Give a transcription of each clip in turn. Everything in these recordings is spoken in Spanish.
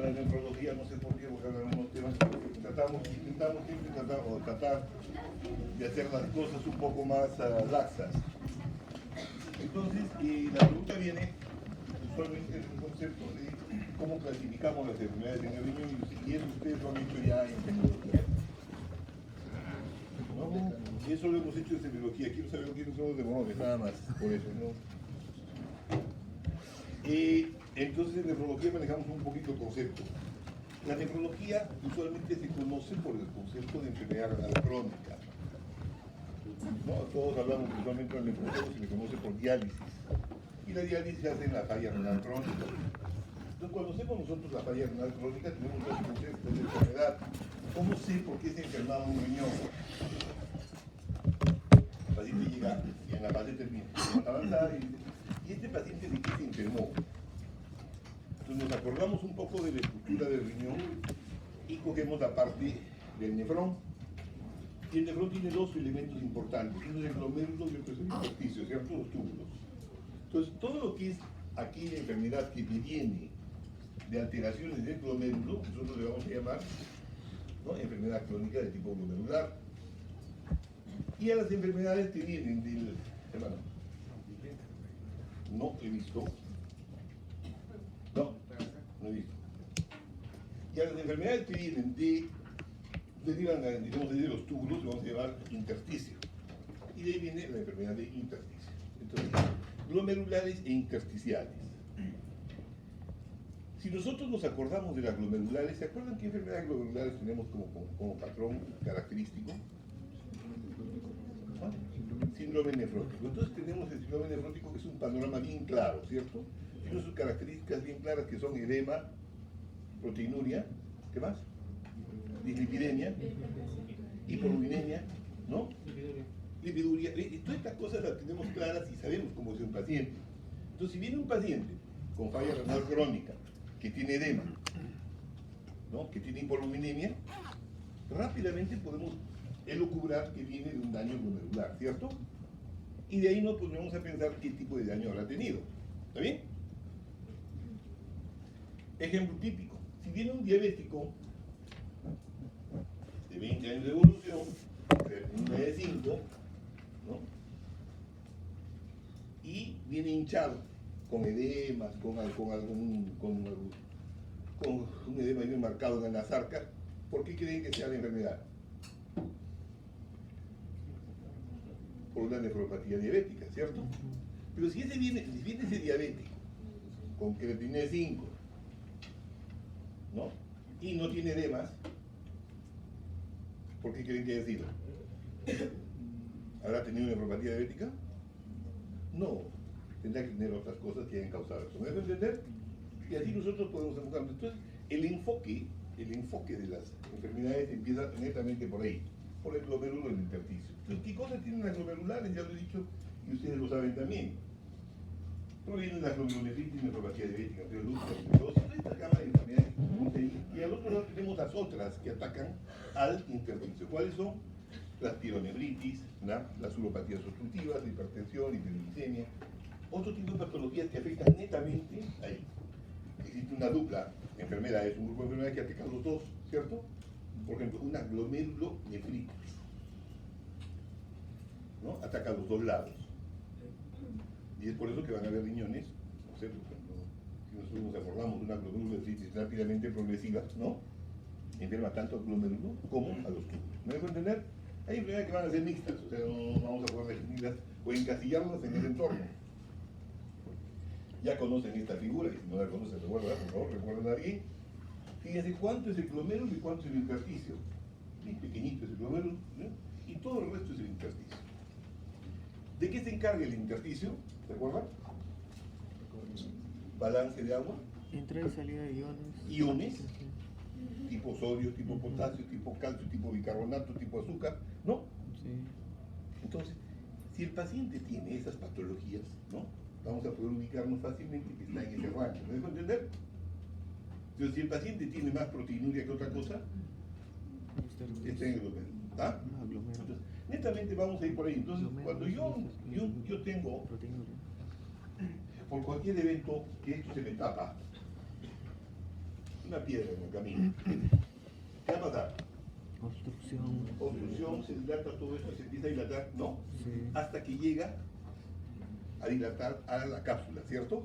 la nefrología, no sé por qué, porque ahora unos temas intentamos siempre tratar de hacer las cosas un poco más laxas. Entonces, la pregunta viene usualmente es un concepto de cómo clasificamos las enfermedades en el riñón, y eso ustedes lo han hecho ya en semiología. ¿No? Y eso lo hemos hecho en semiología. Quiero saber quiénes son los demonios, nada más, por eso, ¿no? Entonces en nefrología manejamos un poquito el concepto. La nefrología usualmente se conoce por el concepto de enfermedad renal crónica. ¿No? Todos hablamos usualmente del nefrólogo, se le conoce por diálisis. Y la diálisis se hace en la falla renal crónica. Entonces cuando hacemos nosotros la falla renal crónica tenemos dos conceptos de enfermedad. ¿Cómo sé por qué se enfermaba un riñón? El paciente llega y en la fase termina avanzada y este paciente de qué se enfermó. Entonces nos acordamos un poco de la estructura del riñón y cogemos la parte del nefrón. Y el nefrón tiene dos elementos importantes, uno es el glomérulo y otro es el intersticio, ¿cierto? Los túbulos. Entonces todo lo que es aquella enfermedad que viene de alteraciones del glomérulo, nosotros le vamos a llamar, ¿no?, enfermedad crónica de tipo glomerular. Y a las enfermedades que vienen del... Hermano, no he visto. No he visto. Y a las enfermedades que vienen derivan, digamos, de los túbulos, le vamos a llamar intersticio. Y de ahí viene la enfermedad de intersticio. Entonces, glomerulares e intersticiales. Si nosotros nos acordamos de las glomerulares, ¿se acuerdan qué enfermedades glomerulares tenemos como patrón característico? ¿Ah? Síndrome nefrótico. Entonces tenemos el síndrome nefrótico, que es un panorama bien claro, ¿cierto? Tiene sus características bien claras, que son edema, proteinuria, ¿qué más? Dislipidemia, hiporubinemia, ¿no? Lipiduria. Todas estas cosas las tenemos claras y sabemos cómo es un paciente. Entonces, si viene un paciente con falla renal crónica, que tiene edema, ¿no?, que tiene hiporubinemia, rápidamente podemos elucubrar que viene de un daño glomerular, ¿cierto? Y de ahí nos ponemos a pensar qué tipo de daño habrá tenido. ¿Está bien? Ejemplo típico. Si viene un diabético de 20 años de evolución, de 5, ¿no?, y viene hinchado, con edemas, con un edema bien marcado en las arcas, ¿por qué creen que sea la enfermedad? Por una nefropatía diabética, ¿cierto? Pero si viene ese diabético con creatinina 5, ¿no?, y no tiene edemas, ¿por qué creen que haya sido? ¿Habrá tenido una nefropatía diabética? No, tendrá que tener otras cosas que hayan causado eso. ¿Me dejo entender? Y así nosotros podemos enfocarnos. Entonces, el enfoque de las enfermedades empieza netamente por ahí, por el glomérulo del intersticio. Entonces, ¿qué cosas tienen las glomerulares? Ya lo he dicho, y ustedes lo saben también. Provienen las glomerulonefritis, nefropatía diabética, lúpus, toda esta gama de enfermedades. Y al otro lado tenemos las otras que atacan al intersticio. ¿Cuáles son? Las pielonefritis, las uropatías obstructivas, la hipertensión, hiperglicemia, otro tipo de patologías que afectan netamente ahí. Existe una dupla de enfermedades, un grupo de enfermedades que atacan los dos, ¿cierto? Por ejemplo, una glomerulonefritis, ¿no?, ataca a los dos lados. Y es por eso que van a haber riñones, no sé, por ejemplo, si nosotros nos acordamos de una glomerulonefritis rápidamente progresiva, ¿no?, enferma tanto al glomérulo como a los túbulos. ¿Me dejo entender? Hay enfermedades que van a ser mixtas, o sea, no vamos a poder definirlas o encasillarlas en ese entorno. Ya conocen esta figura, y si no la conocen, recuerda, por favor, recuerden bien. Fíjense cuánto es el glomérulo y cuánto es el intersticio. Bien pequeñito es el glomérulo, ¿no?, y todo el resto es el intersticio. ¿De qué se encarga el intersticio? ¿Se acuerdan? Balance de agua. Entrada y salida de iones. Iones, tipo sodio, tipo potasio, tipo calcio, tipo bicarbonato, tipo azúcar, ¿no? Sí. Entonces, si el paciente tiene esas patologías, ¿no?, vamos a poder ubicarnos fácilmente que está en ese rango. ¿Me dejo entender? Entonces, si el paciente tiene más proteinuria que otra cosa, está en el glomérulo. ¿Ah? Entonces, netamente vamos a ir por ahí. Entonces, cuando yo tengo, por cualquier evento, que esto se me tapa, una piedra en el camino. ¿Qué va a pasar? Obstrucción. Obstrucción, se dilata todo esto, se empieza a dilatar, ¿no? Sí. Hasta que llega a dilatar a la cápsula, ¿cierto?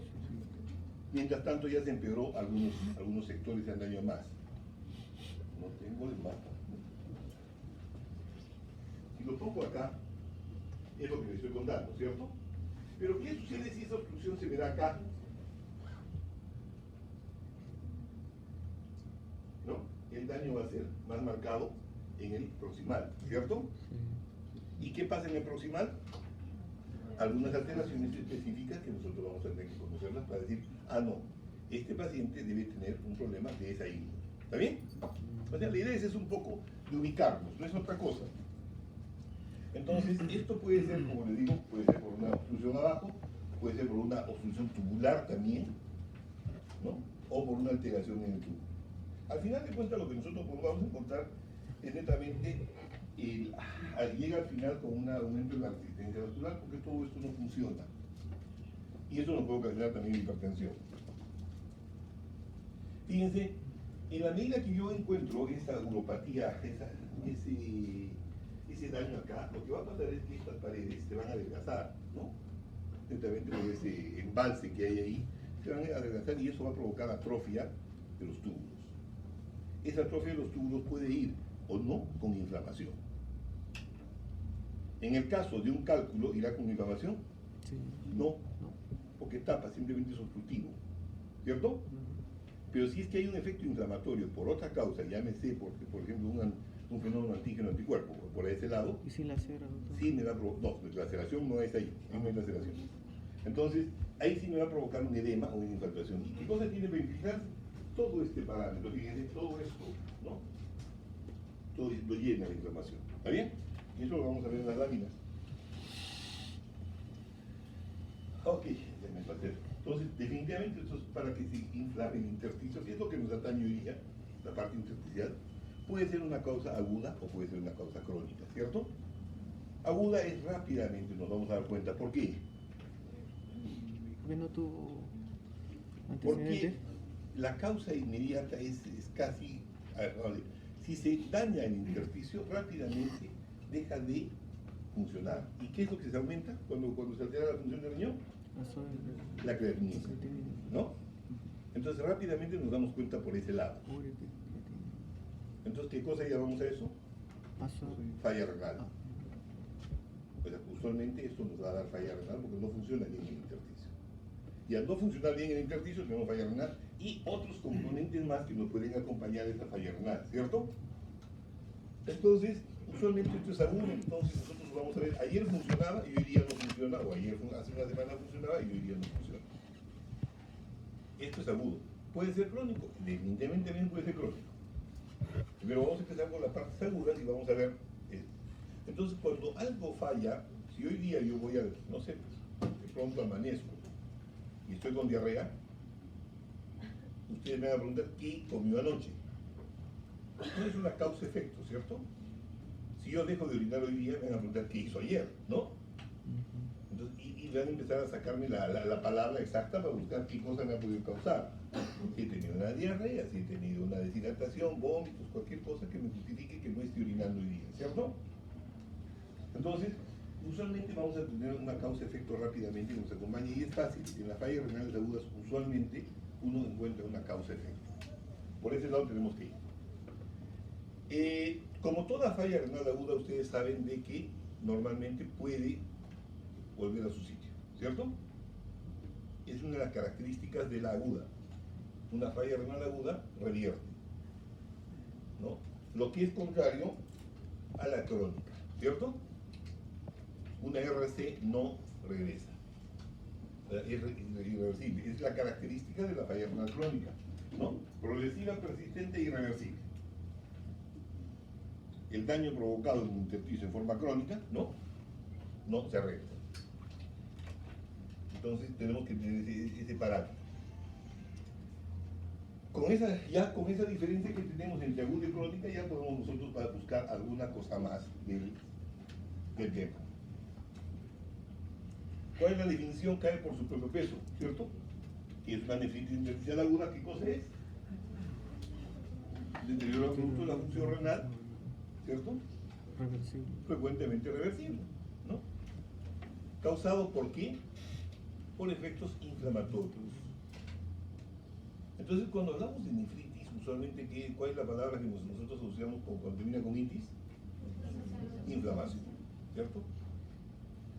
Mientras tanto ya se empeoró, algunos sectores se han dañado más. No tengo el mapa. Si lo pongo acá, es lo que les estoy contando, ¿cierto? Pero ¿qué sucede si esa obstrucción se verá acá? ¿No? El daño va a ser más marcado en el proximal, ¿cierto? Sí. ¿Y qué pasa en el proximal? Algunas alteraciones específicas que nosotros vamos a tener que conocerlas para decir, ah, no, este paciente debe tener un problema de esa índole. ¿Está bien? O sea, la idea es un poco de ubicarnos, no es otra cosa. Entonces, esto puede ser, como les digo, puede ser por una obstrucción abajo, puede ser por una obstrucción tubular también, ¿no? O por una alteración en el tubo. Al final de cuentas, lo que nosotros vamos a encontrar es netamente, llega al final con un aumento en la resistencia vascular, porque todo esto no funciona. Y eso nos puede ocasionar también hipertensión. Fíjense, en la medida que yo encuentro esa uropatía, ese daño acá, lo que va a pasar es que estas paredes se van a adelgazar, ¿no? Netamente por ese embalse que hay ahí, se van a adelgazar y eso va a provocar atrofia de los túbulos. Esa atrofia de los túbulos puede ir o no con inflamación. En el caso de un cálculo, ¿irá con inflamación? Sí. No, porque tapa, simplemente es obstructivo, ¿cierto? Pero si es que hay un efecto inflamatorio por otra causa, llámese porque, por ejemplo, un fenómeno antígeno anticuerpo, por ese lado, ¿Y si la cera, doctor? sí me va a provocar, no, la laceración no es ahí, no es laceración. Entonces, ahí sí me va a provocar un edema o una infiltración. ¿Y qué cosa tiene que implicar? Todo este parámetro, fíjense, todo esto, ¿no? Todo lo llena de inflamación, ¿está bien? Y eso lo vamos a ver en las láminas. Ok, ya me pasé. Entonces, definitivamente esto es para que se inflame el intersticio, que es lo que nos atañe hoy día, la parte intersticial. Puede ser una causa aguda o puede ser una causa crónica, ¿cierto? Aguda es rápidamente, nos vamos a dar cuenta. ¿Por qué? Porque no tuvo Porque antecedentes. la causa inmediata es casi... A ver, si se daña el intersticio, rápidamente deja de funcionar. ¿Y qué es lo que se aumenta cuando se altera la función del riñón? La creatinina, ¿no? Entonces rápidamente nos damos cuenta por ese lado. Entonces, ¿qué cosa llamamos a eso? Falla renal. Pues usualmente esto nos va a dar falla renal porque no funciona bien el intersticio. Y al no funcionar bien el intersticio tenemos falla renal y otros componentes más que nos pueden acompañar a esta falla renal, ¿cierto? Entonces, usualmente esto es agudo, entonces nosotros vamos a ver, ayer funcionaba y hoy día no funciona, o ayer hace una semana funcionaba y hoy día no funciona. Esto es agudo. Puede ser crónico, definitivamente también puede ser crónico. Pero vamos a empezar con las partes agudas y vamos a ver esto. Entonces, cuando algo falla, si hoy día yo voy a, no sé, de pronto amanezco y estoy con diarrea, ustedes me van a preguntar qué comió anoche. No es una causa-efecto, ¿cierto? Si yo dejo de orinar hoy día, me van a preguntar qué hizo ayer, ¿no? Entonces, y van a empezar a sacarme la palabra exacta para buscar qué cosa me ha podido causar. Si he tenido una diarrea, si he tenido una deshidratación, vómitos, cualquier cosa que me justifique que no esté orinando hoy día, ¿cierto? Entonces, usualmente vamos a tener una causa-efecto rápidamente que nos acompaña y es fácil. En las fallas renales agudas, usualmente uno encuentra una causa-efecto. Por ese lado tenemos que ir. Como toda falla renal aguda, ustedes saben de que normalmente puede volver a su sitio, ¿cierto? Es una de las características de la aguda. Una falla renal aguda revierte, ¿no? Lo que es contrario a la crónica, ¿cierto? Una RC no regresa. Es irreversible. Es la característica de la falla renal crónica, ¿no? Progresiva, persistente e irreversible. El daño provocado en un intersticio en forma crónica, ¿no? No se arregla. Entonces tenemos que tener ese parámetro. Ya con esa diferencia que tenemos entre aguda y crónica, ya podemos nosotros buscar alguna cosa más del tema. ¿Cuál es la definición? Cae por su propio peso, ¿cierto? Y es una nefritis intersticial aguda, ¿qué cosa es? producto de la función renal, ¿cierto? Reversible. Frecuentemente reversible, ¿no? ¿Causado por qué? Por efectos inflamatorios. Entonces, cuando hablamos de nefritis, usualmente, ¿cuál es la palabra que nosotros asociamos cuando termina con itis? Inflamación, ¿cierto?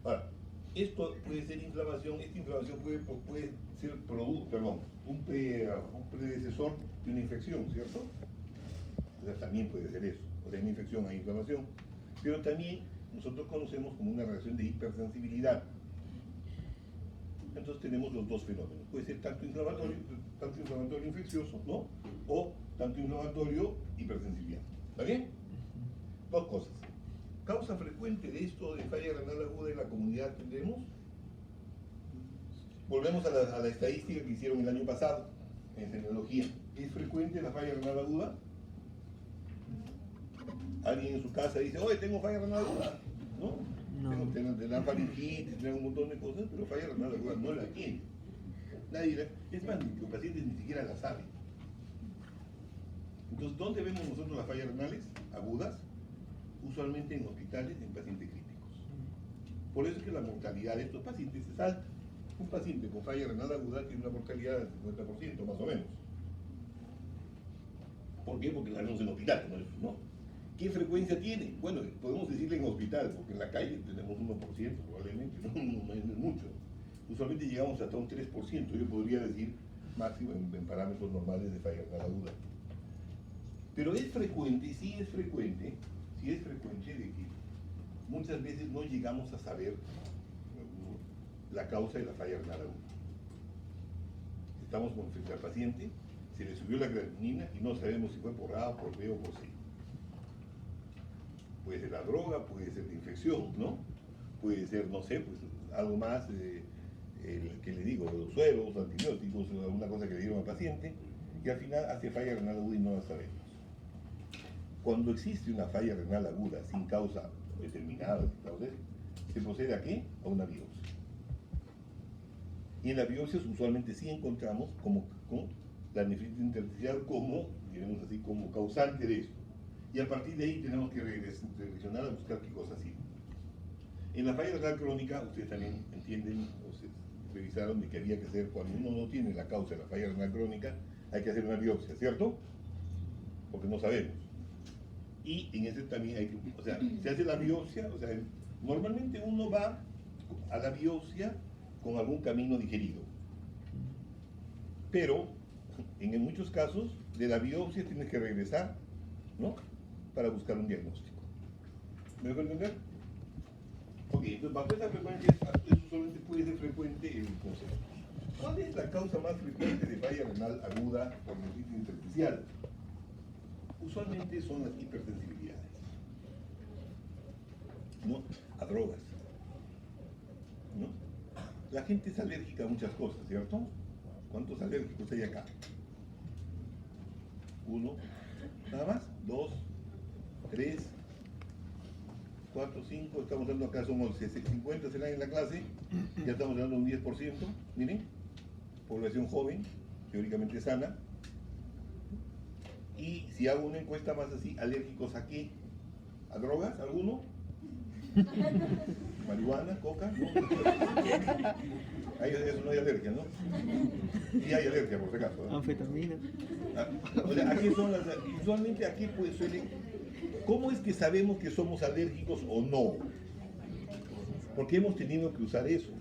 Ahora, esto puede ser inflamación, esta inflamación puede ser un predecesor de una infección, ¿cierto? O sea, también puede ser eso, o sea, una infección a inflamación. Pero también nosotros conocemos como una reacción de hipersensibilidad. Entonces tenemos los dos fenómenos. Puede ser tanto inflamatorio infeccioso, ¿no? O tanto inflamatorio hipersensibilidad. ¿Está bien? Dos cosas. Causa frecuente de esto de falla renal aguda en la comunidad que tenemos. Volvemos a la estadística que hicieron el año pasado en tecnología. ¿Es frecuente la falla renal aguda? Alguien en su casa dice, oye, tengo falla renal aguda. ¿No? No. Tendrán faringitis, tendrán un montón de cosas, pero falla renal aguda no la tiene. Es más, los pacientes ni siquiera la saben. Entonces, ¿dónde vemos nosotros las fallas renales agudas? Usualmente en hospitales, en pacientes críticos. Por eso es que la mortalidad de estos pacientes es alta. Un paciente con falla renal aguda tiene una mortalidad del 50%, más o menos. ¿Por qué? Porque la vemos en hospital, ¿no? ¿Qué frecuencia tiene? Bueno, podemos decirle en hospital, porque en la calle tenemos 1% probablemente, no es mucho. Usualmente llegamos hasta un 3%, yo podría decir máximo en parámetros normales de falla renal aguda. Pero es frecuente, sí es frecuente de que muchas veces no llegamos a saber la causa de la falla renal aguda. Estamos frente al paciente, se le subió la creatinina y no sabemos si fue por A, por B o por C. Puede ser la droga, puede ser la infección, ¿no? Puede ser, no sé, pues algo más, que le digo, los sueros, antibióticos, alguna cosa que le dieron al paciente, y al final hace falla renal aguda y no la sabemos. Cuando existe una falla renal aguda sin causa determinada, ¿se procede a qué? A una biopsia. Y en las biopsias usualmente sí encontramos con la nefritis intersticial como, diremos así, como causante de esto. Y a partir de ahí tenemos que regresionar a buscar qué cosa sigue. En la falla renal crónica, ustedes también entienden, o se revisaron de que había que hacer, cuando uno no tiene la causa de la falla renal crónica, hay que hacer una biopsia, ¿cierto? Porque no sabemos. Y en ese también hay que, o sea, se hace la biopsia, o sea, normalmente uno va a la biopsia con algún camino digerido. Pero, en muchos casos, de la biopsia tienes que regresar, ¿no? Para buscar un diagnóstico. ¿Me dejo entender? Ok, entonces bajo esa frecuencia, eso solamente puede ser frecuente en el concepto. ¿Cuál es la causa más frecuente de falla renal aguda por nefritis intersticial? Usualmente son las hipersensibilidades, ¿no? A drogas, ¿no? La gente es alérgica a muchas cosas, ¿cierto? ¿Cuántos alérgicos hay acá? 1, nada más, 2, 3, 4, 5, estamos dando acá, somos 50 serán en la clase, ya estamos dando un 10%, miren, población joven, teóricamente sana. Y si hago una encuesta más así, ¿alérgicos a qué? ¿A drogas? ¿Alguno? ¿Marihuana? ¿Coca? ¿No? Ahí eso no hay alergia, ¿no? Sí hay alergia, por si acaso, ¿no? Anfetamina. O sea, ¿a qué son las, usualmente a qué suele? ¿Cómo es que sabemos que somos alérgicos o no? Porque hemos tenido que usar eso.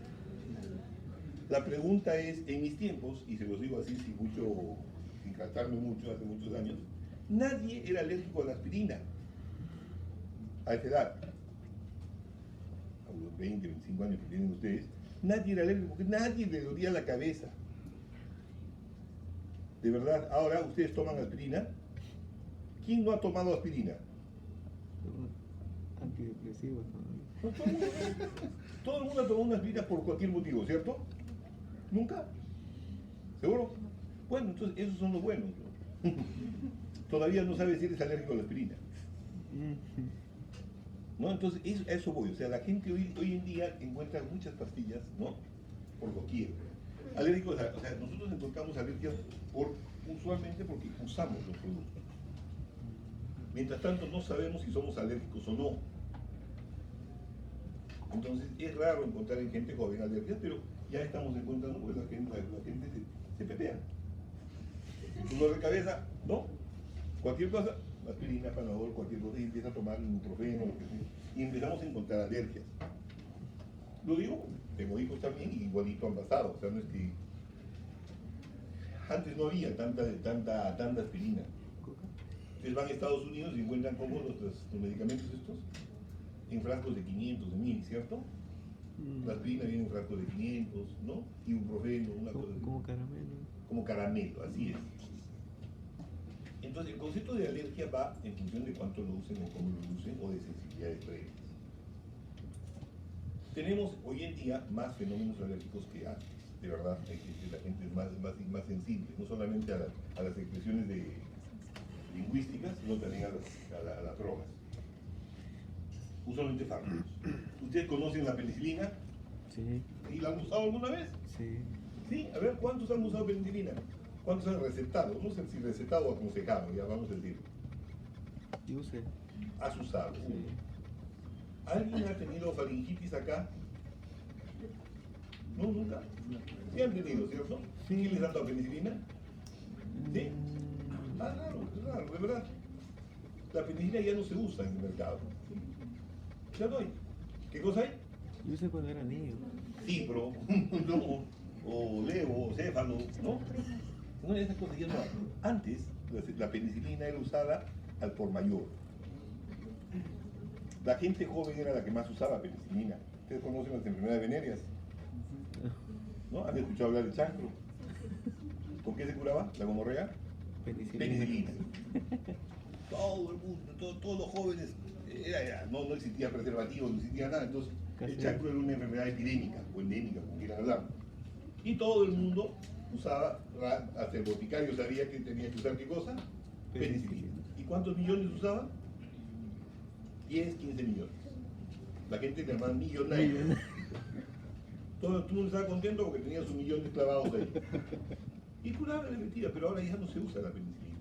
La pregunta es, en mis tiempos, y se los digo así sin tratarme mucho, hace muchos años, nadie era alérgico a la aspirina. A esa edad, a los 20, 25 años que tienen ustedes, nadie era alérgico, porque nadie le dolía la cabeza. De verdad, ahora ustedes toman aspirina. ¿Quién no ha tomado aspirina? Antidepresivos. No, todo el mundo ha tomado una aspirina por cualquier motivo, ¿cierto? ¿Nunca? ¿Seguro? Bueno, entonces esos son los buenos, ¿no? Todavía no sabes si eres alérgico a la aspirina, ¿no? Entonces a eso voy, o sea, la gente hoy en día encuentra muchas pastillas, ¿no? Por doquier. Alérgicos, o sea, nosotros encontramos alergias usualmente porque usamos los productos. Mientras tanto, no sabemos si somos alérgicos o no. Entonces, es raro encontrar en gente joven alergias, pero ya estamos encontrando, pues la gente se pepea. Dolor de cabeza, ¿no? Cualquier cosa, aspirina, Panadol, cualquier cosa, y empieza a tomar ibuprofeno, lo que sea, y empezamos a encontrar alergias. Lo digo, tengo hijos también y igualito han pasado, o sea, no es que antes no había tanta aspirina. Ustedes van a Estados Unidos y encuentran como los medicamentos estos en frascos de 500, de 1000, ¿cierto? La aspirina viene en frascos de 500, ¿no? Ibuprofeno, una cosa así. Como caramelo. Como caramelo, así es. Entonces, el concepto de alergia va en función de cuánto lo usen o cómo lo usen o de sensibilidades previas. Tenemos hoy en día más fenómenos alérgicos que antes, de verdad. La gente es más sensible, no solamente a las expresiones lingüísticas, sino también a las drogas. Usualmente fármacos. ¿Ustedes conocen la penicilina? Sí. ¿Y la han usado alguna vez? Sí. Sí, a ver, ¿cuántos han usado penicilina? ¿Cuántos han recetado? No sé si recetado o aconsejado, ya vamos a decir. Yo sé. ¿Has usado? Sí. ¿Alguien ha tenido faringitis acá? No, nunca. Sí han tenido, ¿cierto? Sí. ¿Y les han dado penicilina? ¿Sí? Ah, raro, de verdad. La penicilina ya no se usa en el mercado. Ya no hay. ¿Qué cosa hay? Yo sé cuando era niño. Cipro, no, o levo, o céfalo, ¿no? No, esas cosas ya no hay. Antes, la penicilina era usada al por mayor. La gente joven era la que más usaba penicilina. Ustedes conocen las enfermedades venéreas, ¿no? ¿Han escuchado hablar del chancro? ¿Con qué se curaba la gonorrea? Penicilina. Todo el mundo, todos los jóvenes, no existía preservativo, no existía nada, entonces el chancro era una enfermedad epidémica o endémica, como quieran hablar. Y todo el mundo usaba, hasta el boticario sabía que tenía que usar qué cosa, penicilina. ¿Y cuántos millones usaba? 10, 15 millones. La gente le llamaba millonaria. Todo el mundo estaba contento porque tenía sus millones clavados ahí. Y curaba de mentira, pero ahora ya no se usa la penicilina.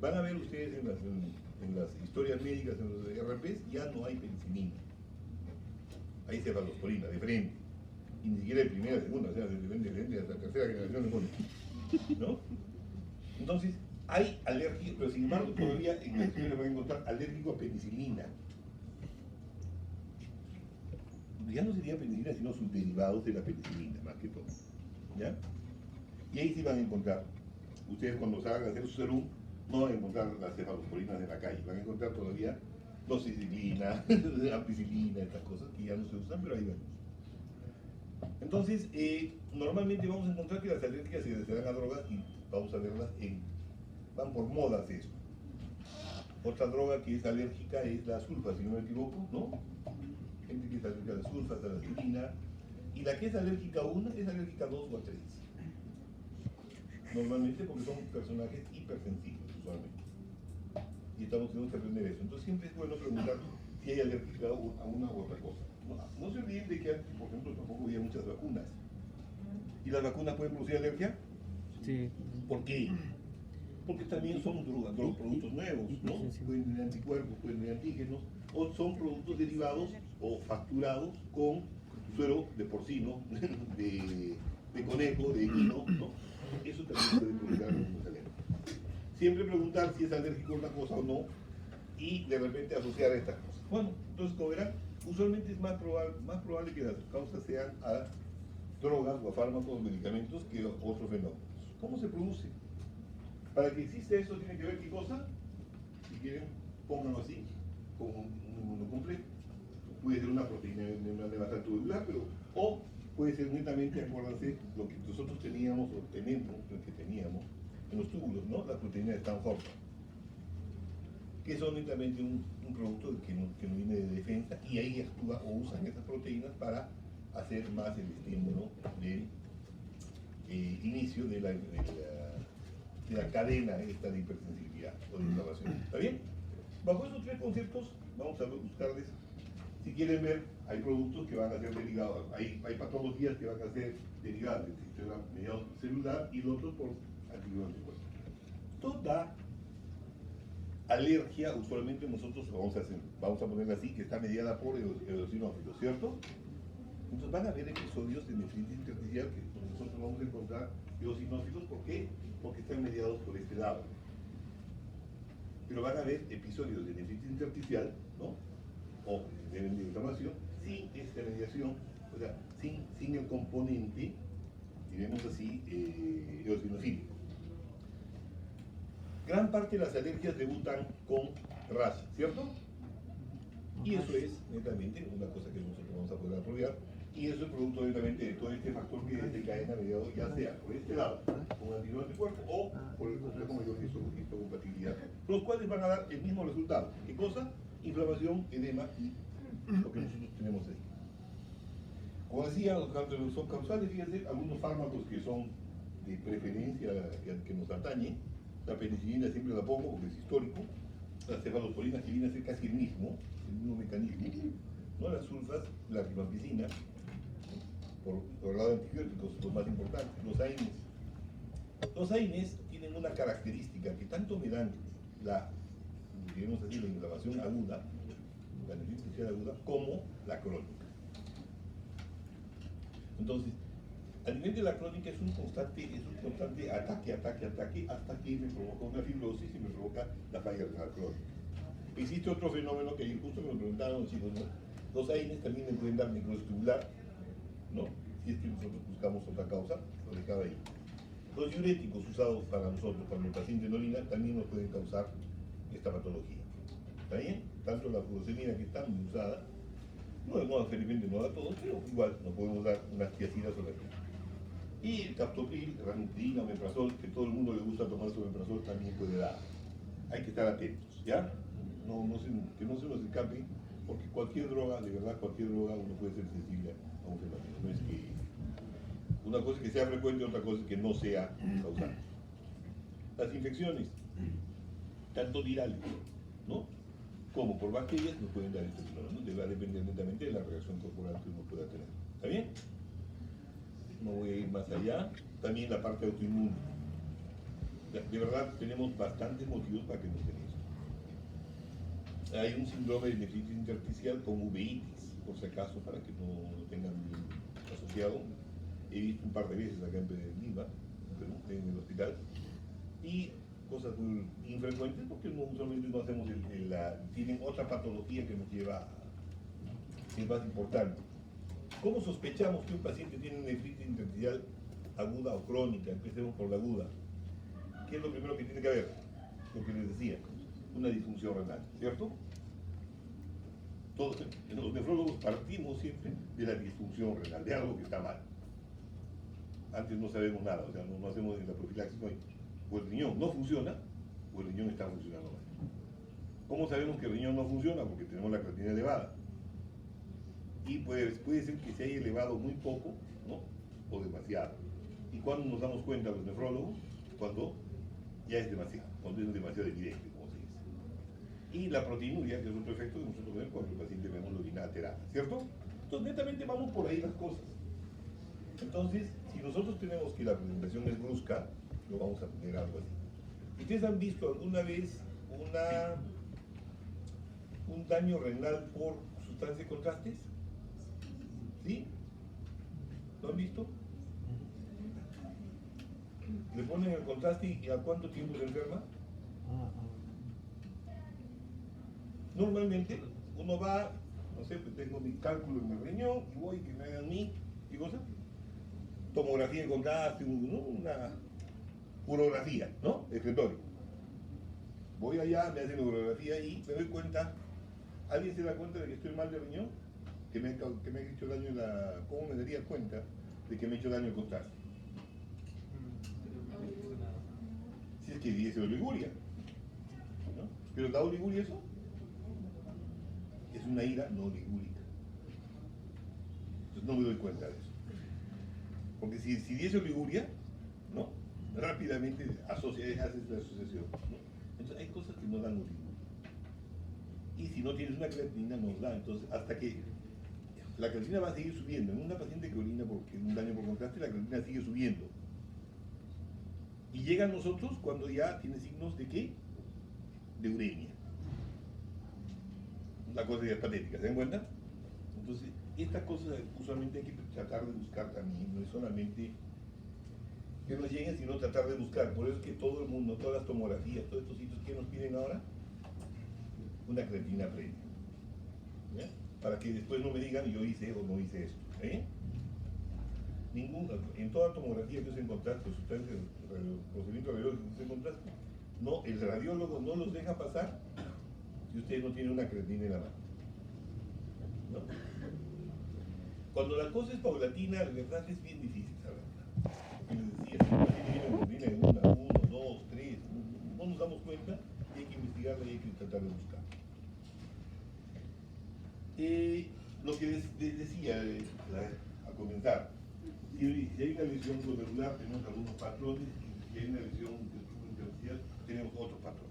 Van a ver ustedes en las historias médicas, en los RPs, ya no hay penicilina. Hay cefalosporina, de frente. Y ni siquiera de primera, segunda, o sea, de frente hasta tercera generación de fondo. ¿No? Entonces, hay alergia, pero sin embargo todavía en la historia van a encontrar alérgico a penicilina. Ya no sería penicilina, sino sus derivados de la penicilina, más que todo. ¿Ya? Y ahí sí van a encontrar, ustedes cuando salgan a hacer su serum, no van a encontrar las cefalosporinas en la calle, van a encontrar todavía doxicilina, ampicilina, estas cosas que ya no se usan, pero ahí van. Entonces, normalmente vamos a encontrar que las alergias se dan a drogas y vamos a verlas van por modas eso. Otra droga que es alérgica es la sulfa, si no me equivoco, ¿no? Gente que es alérgica a la sulfa, a la aspirina, y la que es alérgica a una es alérgica a 2 o a 3. Normalmente porque son personajes hipersensibles, usualmente. Y tenemos que aprender eso. Entonces siempre es bueno preguntar si hay alérgica a una u otra cosa. No se olviden de que antes, por ejemplo, tampoco había muchas vacunas. ¿Y las vacunas pueden producir alergia? Sí. ¿Por qué? Porque también son productos nuevos, ¿no? Pueden tener anticuerpos, pueden tener antígenos, o son productos derivados o facturados con suero de porcino, de conejo, de equino, ¿no? Eso también puede provocar algunos alérgicos. Siempre preguntar si es alérgico a una cosa o no, y de repente asociar estas cosas. Bueno, entonces como verán, usualmente es más probable que las causas sean a drogas o a fármacos o medicamentos que otros fenómenos. ¿Cómo se produce? Para que exista eso tiene que ver qué cosa, si quieren pónganlo así, como un inmunocomplejo. Puede ser una proteína de bastante tubular, o puede ser netamente, acuérdense, lo que nosotros teníamos o tenemos, lo que teníamos en los túbulos, ¿no? La proteína de Stanford, que son netamente un producto que no viene de defensa, y ahí actúa o usan esas proteínas para hacer más el estímulo del inicio de la cadena esta de hipersensibilidad o de inflamación. ¿Está bien? Bajo esos 3 conceptos vamos a buscarles, si quieren ver, hay productos que van a ser derivados, hay patologías que van a ser derivadas del sistema celular y otros por antibióticos. Toda alergia, usualmente nosotros vamos a ponerla así, que está mediada por eosinófilos, ¿cierto? Entonces van a haber episodios de nefritis intersticial que nosotros vamos a encontrar eosinófilos. ¿Por qué? Porque están mediados por este lado. Pero van a haber episodios de nefritis intersticial, ¿no? O de inflamación, sin esta mediación, o sea, sin el componente, diremos así, eosinofílico. Gran parte de las alergias debutan con rash, ¿cierto? Y eso es netamente una cosa que nosotros vamos a poder apropiar, y eso es producto netamente de todo este factor que desencadena mediado, ya sea por este lado, con antígenos de cuerpo, o por el complejo mayor de histocompatibilidad, los cuales van a dar el mismo resultado. ¿Qué cosa? Inflamación, edema y lo que nosotros tenemos ahí. Como decía, los cánceres son causales, fíjense, algunos fármacos que son de preferencia que nos atañe. La penicilina siempre la pongo porque es histórico. Las cefalosporinas, que viene a ser casi el mismo mecanismo, ¿no? Las sulfas, la rifampicina, por el lado de antibióticos, los más importantes, los AINES. Los AINES tienen una característica que tanto me dan digamos así, la inflamación aguda, la nefritis aguda, como la crónica. Entonces, a nivel de la crónica es un constante ataque, hasta que me provoca una fibrosis y me provoca la falla renal crónica. Existe otro fenómeno que justo me lo preguntaron, si los AINES también me pueden dar necrosis tubular, ¿no? Si es que nosotros buscamos otra causa, lo dejaba ahí. Los diuréticos usados para nosotros, para el paciente en orina, también nos pueden causar esta patología. ¿Está bien? Tanto la furosemida, que está muy usada, no felizmente no da todo, pero igual nos podemos dar unas tiacidas sobre esto. Y el captopril, ranitidina, omeprazol, que todo el mundo le gusta tomar su omeprazol, también puede dar. Hay que estar atentos, ¿ya? Que no se nos escape, porque cualquier droga, de verdad, cualquier droga, uno puede ser sensible a un fenómeno. No es que una cosa es que sea frecuente, otra cosa es que no sea causal. Las infecciones, tanto virales, ¿no?, como por bacterias, nos pueden dar este fenómeno. Va a depender netamente de la reacción corporal que uno pueda tener. ¿Está bien? No voy a ir más allá. También la parte autoinmune. De verdad, tenemos bastantes motivos para que nos den eso. Hay un síndrome de nefritis intersticial con uveitis, por si acaso, para que no lo tengan bien asociado. He visto un par de veces acá en Lima, en el hospital, y cosas muy infrecuentes porque usualmente no hacemos tienen otra patología que nos lleva es más importante. ¿Cómo sospechamos que un paciente tiene nefritis intersticial aguda o crónica? Empecemos por la aguda. ¿Qué es lo primero que tiene que haber? Lo que les decía, una disfunción renal, ¿cierto? Todos los nefrólogos partimos siempre de la disfunción renal, de algo que está mal. Antes no sabemos nada, o sea, no hacemos la profilaxis, no hay. O el riñón no funciona, o el riñón está funcionando mal. ¿Cómo sabemos que el riñón no funciona? Porque tenemos la creatinina elevada. Y puede ser que se haya elevado muy poco, ¿no?, o demasiado. ¿Y cuándo nos damos cuenta los nefrólogos? Cuando ya es demasiado, cuando es demasiado evidente, como se dice. Y la proteinuria, que es otro efecto que nosotros vemos cuando el paciente vemos la orina alterada, ¿cierto? Entonces, netamente vamos por ahí las cosas. Entonces, si nosotros tenemos que la presentación es brusca, lo vamos a poner algo así. ¿Ustedes han visto alguna vez un daño renal por sustancia de contrastes? ¿Sí? ¿Lo han visto? Le ponen el contraste y ¿a cuánto tiempo se enferma? Normalmente uno va, no sé, pues tengo mi cálculo en el riñón y voy que me hagan ¿qué cosa? Tomografía de contraste, una urografía, ¿no? Escritorio. Voy allá, me hacen la urografía y me doy cuenta. ¿Alguien se da cuenta de que estoy mal de riñón? Que me he hecho daño ¿Cómo me daría cuenta de que me he hecho daño el contraste? Si es que diese oliguria, ¿no? Pero ¿da oliguria eso? Es una ira no oligúrica. Entonces no me doy cuenta de eso. Porque si diese oliguria, ¿no?, rápidamente haces la asociación, ¿no? Entonces hay cosas que no dan oliguria. Y si no tienes una creatinina, nos da. Entonces, hasta que la creatinina va a seguir subiendo. En una paciente que orina porque un daño por contraste, la creatinina sigue subiendo. Y llega a nosotros cuando ya tiene signos de ¿qué? de uremia. Una cosa ya es patética, ¿se dan cuenta? Entonces, estas cosas usualmente hay que tratar de buscar también, no es solamente que nos lleguen, sino tratar de buscar. Por eso es que todo el mundo, todas las tomografías, todos estos sitios que nos piden ahora, una creatina previa. ¿Ya? Para que después no me digan yo hice o no hice esto. En toda tomografía que os encontraste, sustancias, procedimiento radiológico que os encontraste, no, el radiólogo no los deja pasar si ustedes no tienen una creatina en la mano. ¿No? Cuando la cosa es paulatina, la verdad es bien difícil saberla. Porque les decía, si el paciente tiene creatina en uno, dos, tres, no nos damos cuenta y hay que investigarla y hay que tratar de buscar. Lo que les decía a comenzar, si hay una lesión glomerular, tenemos algunos patrones, y si hay una lesión de subintersticial, tenemos otros patrones.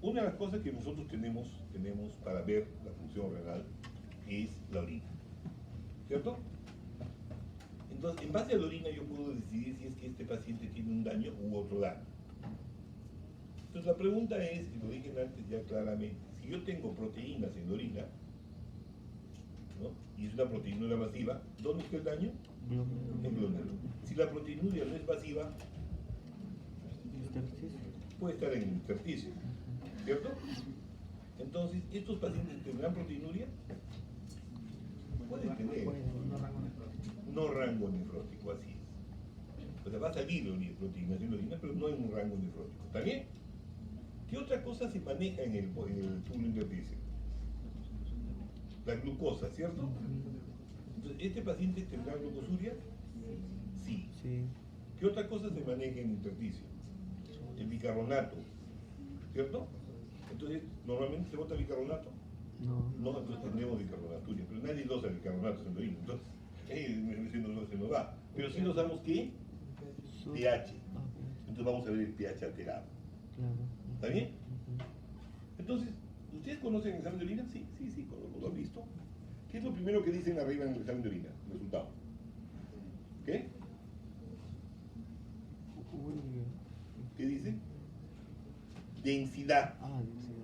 Una de las cosas que nosotros tenemos para ver la función renal es la orina, ¿cierto? Entonces, en base a la orina yo puedo decidir si es que este paciente tiene un daño u otro daño. Entonces la pregunta es, y lo dije antes ya claramente, si yo tengo proteínas en la orina, ¿no? Y es una proteinuria masiva, ¿dónde está el daño? En glomérulo. Si la proteinuria no es masiva, puede estar en el intersticio, ¿cierto? Entonces, ¿estos pacientes tendrán proteinuria? Pueden tener. No rango nefrótico, así es. O sea, va a salir proteínas en la orina, pero no en un rango nefrótico. ¿Está bien? ¿Qué otra cosa se maneja en el túbulo intersticio? La glucosa, ¿cierto? Entonces, ¿este paciente tendrá glucosuria? Sí. ¿Qué otra cosa se maneja en el intersticio? El bicarbonato, ¿cierto? Entonces, ¿normalmente se bota bicarbonato? No, entonces tendremos bicarbonaturia, pero nadie dosa bicarbonato en la orina, entonces, se nos va. Pero sí nos damos ¿qué? pH. Entonces vamos a ver el pH alterado. ¿Está bien? Entonces, ¿ustedes conocen el examen de orina? Sí, lo han visto. ¿Qué es lo primero que dicen arriba en el examen de orina? El resultado. ¿Qué? ¿Qué dice? Densidad. Densidad.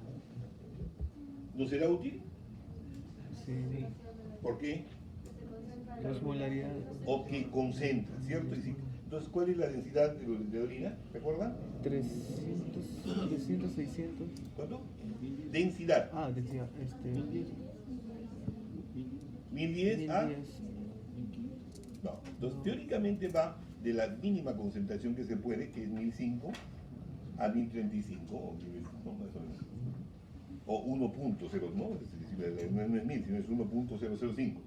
¿No será útil? Sí. ¿Por qué? Osmolaridad. O que concentra, ¿cierto? Entonces, ¿cuál es la densidad de orina? ¿Recuerdan? 300, 600. ¿Cuánto? Densidad. Densidad. 1010 a... No, entonces teóricamente va de la mínima concentración que se puede, que es 1005, a 1035, o 1005, más o menos. O 1.0, ¿no? No es 1000, sino es 1.005.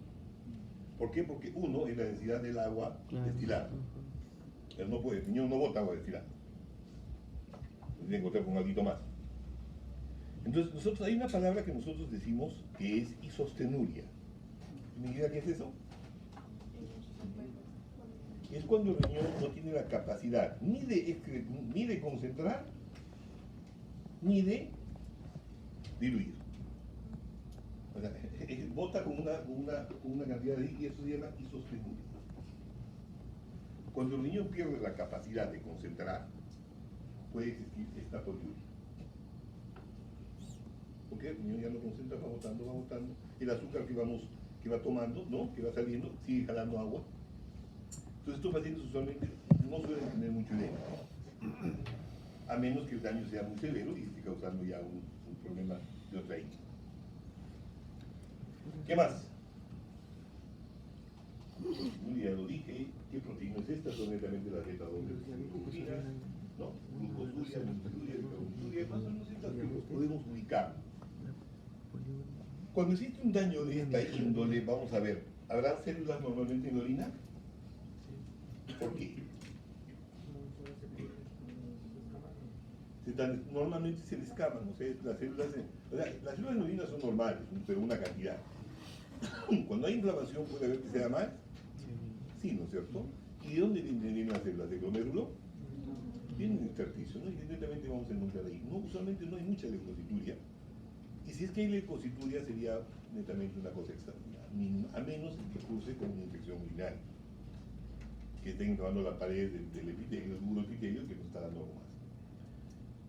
¿Por qué? Porque 1 es la densidad del agua destilada. Él no puede, el riñón no bota agua destilada. Tiene que encontrar con algo más. Entonces, nosotros hay una palabra que nosotros decimos que es isostenuria. ¿Me diga qué es eso? Es cuando el riñón no tiene la capacidad ni de concentrar, ni de diluir. O sea, bota con una cantidad de y eso se llama isostenuria. Cuando el riñón pierde la capacidad de concentrar, puede existir esta poliuria. Porque el riñón ya no concentra, va botando. El azúcar que va tomando, ¿no? Que va saliendo, sigue jalando agua. Entonces estos pacientes usualmente no suelen tener mucho edema, a menos que el daño sea muy severo y esté causando ya un problema de otra índole. ¿Qué más? Ya lo dije, ¿qué proteína es esta? Son netamente las beta dobles, glucosinas, ¿no? Glucosuria, glucosuria, glucosuria, más o menos estas que los podemos ubicar. Cuando existe un daño de esta índole, vamos a ver, ¿habrá células normalmente en la orina? ¿Por qué? Normalmente se le escapan, o sea, las células en la orina son normales, pero una cantidad. Cuando hay inflamación, ¿puede haber que sea más? Sí, ¿no es cierto? ¿Y de dónde vienen las células? ¿De glomérulo? Vienen del intersticio, ¿no? Y evidentemente vamos a encontrar ahí. No, usualmente no hay mucha leucocituria. Y si es que hay leucocituria, sería netamente una cosa extraordinaria, a menos que curse con una infección urinaria, que esté inflamando la pared del epitelio, del muro epitelio, que nos está dando algo más.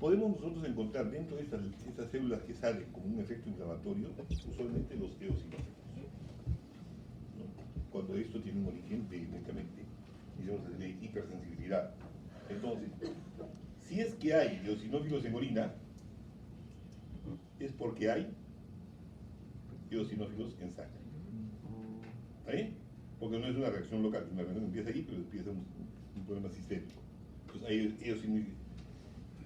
podemos nosotros encontrar dentro de estas células que salen como un efecto inflamatorio, usualmente los eosinófilos, ¿no? Cuando esto tiene un origen técnicamente, digamos, de hipersensibilidad. Entonces, si es que hay eosinófilos en orina, es porque hay eosinófilos en sangre. ¿Está bien? Porque no es una reacción local, es una reacción que empieza ahí, pero empieza un problema sistémico. Entonces hay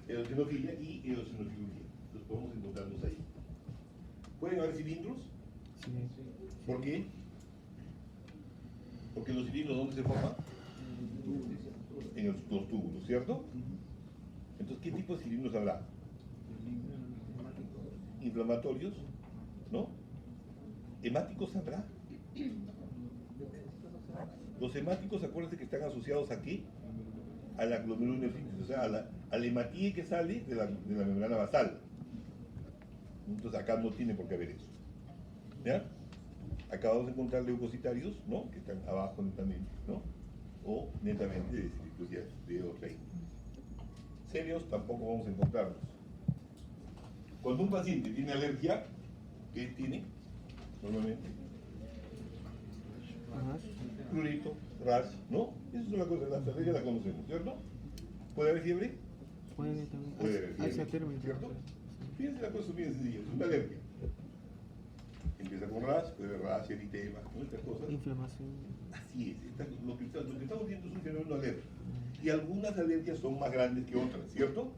eosinofilia y eosinofilia. Entonces podemos encontrarlos ahí. ¿Pueden haber cilindros? Sí. ¿Por qué? Porque los cilindros, ¿dónde se forman? En los túbulos, ¿cierto? Entonces, ¿qué tipo de cilindros habrá? Inflamatorios, ¿no? ¿Hemáticos habrá? Los hemáticos, acuérdense que están asociados aquí a la glomerulonefritis, o sea, a la hematía que sale de la membrana basal. Entonces acá no tiene por qué haber eso. ¿Ya? Acá vamos a encontrar leucocitarios, ¿no? Que están abajo netamente, ¿no? O netamente de circuitos de otra índole. Serios tampoco vamos a encontrarlos. Cuando un paciente tiene alergia, ¿qué tiene? Normalmente prurito, rash, ¿no? Esa es una cosa, las alergias las conocemos, ¿cierto? ¿Puede haber fiebre? Puede también. Puede haber fiebre, Térmica, ¿cierto? Fíjense la cosa bien sencilla, es una alergia. Empieza con rash, puede haber rash, eritema, ¿no? Estas cosas. Inflamación. Así es, lo que estamos viendo es un fenómeno alérgico. Y algunas alergias son más grandes que otras, ¿cierto?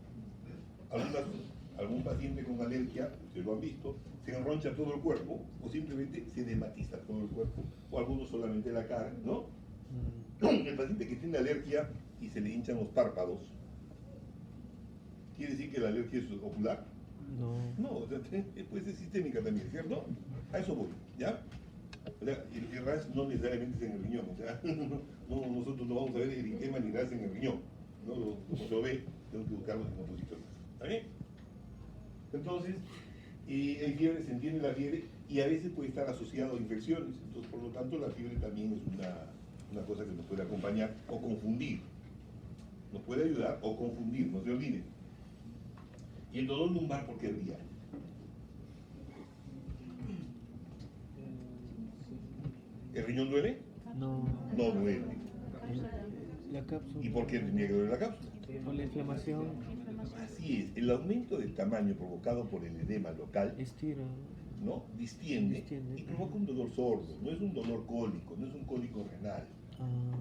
Algún paciente con alergia, ustedes lo han visto, se enroncha todo el cuerpo o simplemente se dermatiza todo el cuerpo, o algunos solamente la cara, ¿no? El paciente que tiene alergia y se le hinchan los párpados, ¿quiere decir que la alergia es ocular? No. No, o sea, puede ser sistémica también, ¿cierto? A eso voy, ¿ya? O sea, el rash no necesariamente es en el riñón, o sea, nosotros no vamos a ver eritema ni rash en el riñón, ¿no? Como se lo ve, tenemos que buscarlo en otros sitios más, ¿está bien? Entonces, hay fiebre, se entiende la fiebre, y a veces puede estar asociado a infecciones, entonces por lo tanto la fiebre también es una cosa que nos puede acompañar o confundir, nos puede ayudar o confundir, no se olviden. Y el dolor lumbar, ¿por qué habría? ¿El riñón duele? No. No duele. La cápsula. ¿Y por qué tendría que doler la cápsula? Por la inflamación. Así es, el aumento del tamaño provocado por el edema local, Estira. ¿no? Distiende Distiende. y provoca un dolor sordo, no es un dolor cólico, no es un cólico renal, Ah.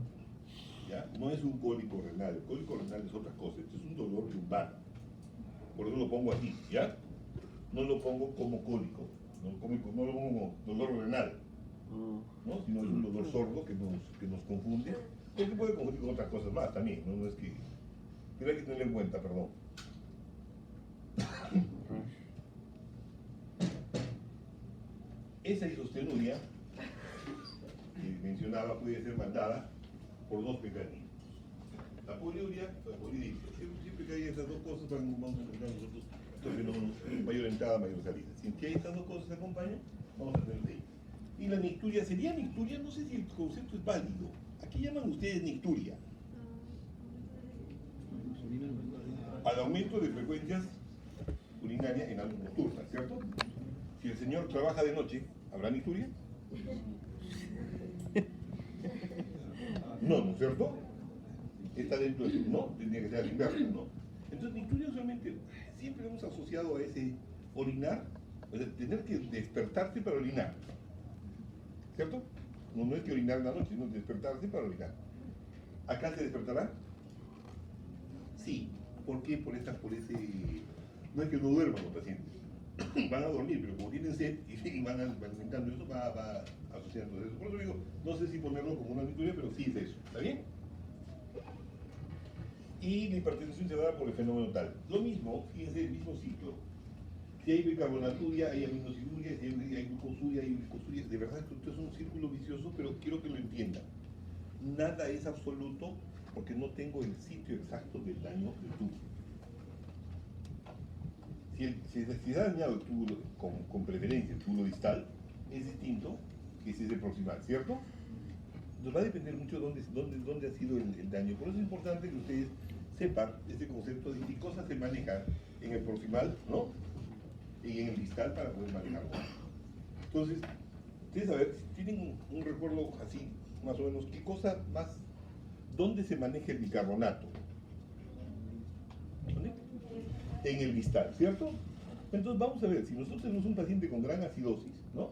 ¿ya? No es un cólico renal, el cólico renal es otra cosa, esto es un dolor lumbar, por eso lo pongo aquí, ¿ya? No lo pongo como cólico, no lo pongo como dolor renal, ¿no? Sino es un dolor sordo que nos confunde, porque puede confundir con otras cosas más también, ¿no? No es que hay que tenerlo en cuenta, perdón. Esa isostenuria que mencionaba puede ser mandada por dos mecanismos. La poliuria o la polidipsia. Siempre que hay esas dos cosas vamos a encontrar nosotros estos fenómenos, mayor entrada, mayor salida. Si que estas dos cosas se acompañan, vamos a tener ahí. Y la nicturia, ¿sería nicturia? No sé si el concepto es válido. ¿A qué llaman ustedes nicturia? Al aumento de frecuencias urinarias en algo nocturnas, ¿cierto? Si el señor trabaja de noche, ¿habrá nicturia? No, ¿no es cierto? Está dentro de eso, no, tendría que ser al inverso, ¿no? Entonces, nicturia usualmente siempre hemos asociado a ese orinar, o sea, tener que despertarse para orinar, ¿cierto? No es que orinar en la noche, sino despertarse para orinar. ¿Acá se despertará? Sí. ¿Por qué? Por ese... No es que no duerman los pacientes, van a dormir, pero como tienen sed y van alimentando eso, va asociando eso. Por eso digo, no sé si ponerlo como una nicturia, pero sí es eso, ¿está bien? Y la hipertensión se da por el fenómeno tal. Lo mismo, fíjense, el mismo ciclo. Si hay bicarbonaturia, hay aminosiduria, si hay glucosuria, hay glicosuria. De verdad, esto es un círculo vicioso, pero quiero que lo entiendan. Nada es absoluto porque no tengo el sitio exacto del daño del tubo. Si se ha dañado el túbulo con preferencia, el túbulo distal, es distinto que si es el proximal, ¿cierto? Entonces va a depender mucho de dónde ha sido el daño. Por eso es importante que ustedes sepan este concepto de qué cosas se manejan en el proximal, ¿no? Y en el distal para poder manejarlo. Entonces, ustedes a ver, si tienen un recuerdo así, más o menos, ¿qué cosa más, dónde se maneja el bicarbonato? ¿Dónde? En el distal, ¿cierto? Entonces vamos a ver, si nosotros tenemos un paciente con gran acidosis, ¿no?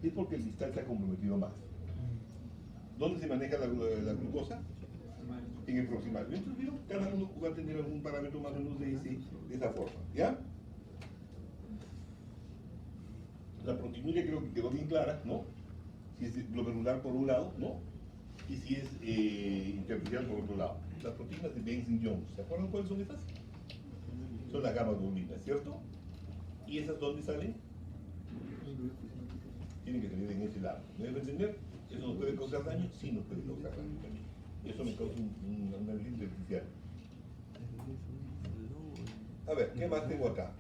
Es porque el distal se ha comprometido más. ¿Dónde se maneja la glucosa? En el proximal. Entonces, ¿vieron? Cada uno va a tener algún parámetro más o menos de esa forma, ¿ya? La proteinuria creo que quedó bien clara, ¿no? Si es glomerular por un lado, ¿no? Y si es intersticial por otro lado. Las proteínas de Benson-Jones, ¿se acuerdan cuáles son estas? Son las gamma-globulinas, ¿cierto? ¿Y esas dónde salen? Tienen que salir en ese lado. ¿Me deben entender? ¿Eso nos puede causar daño? Sí, nos puede causar daño también. Eso me causa un análisis intersticial. A ver, ¿qué más tengo acá?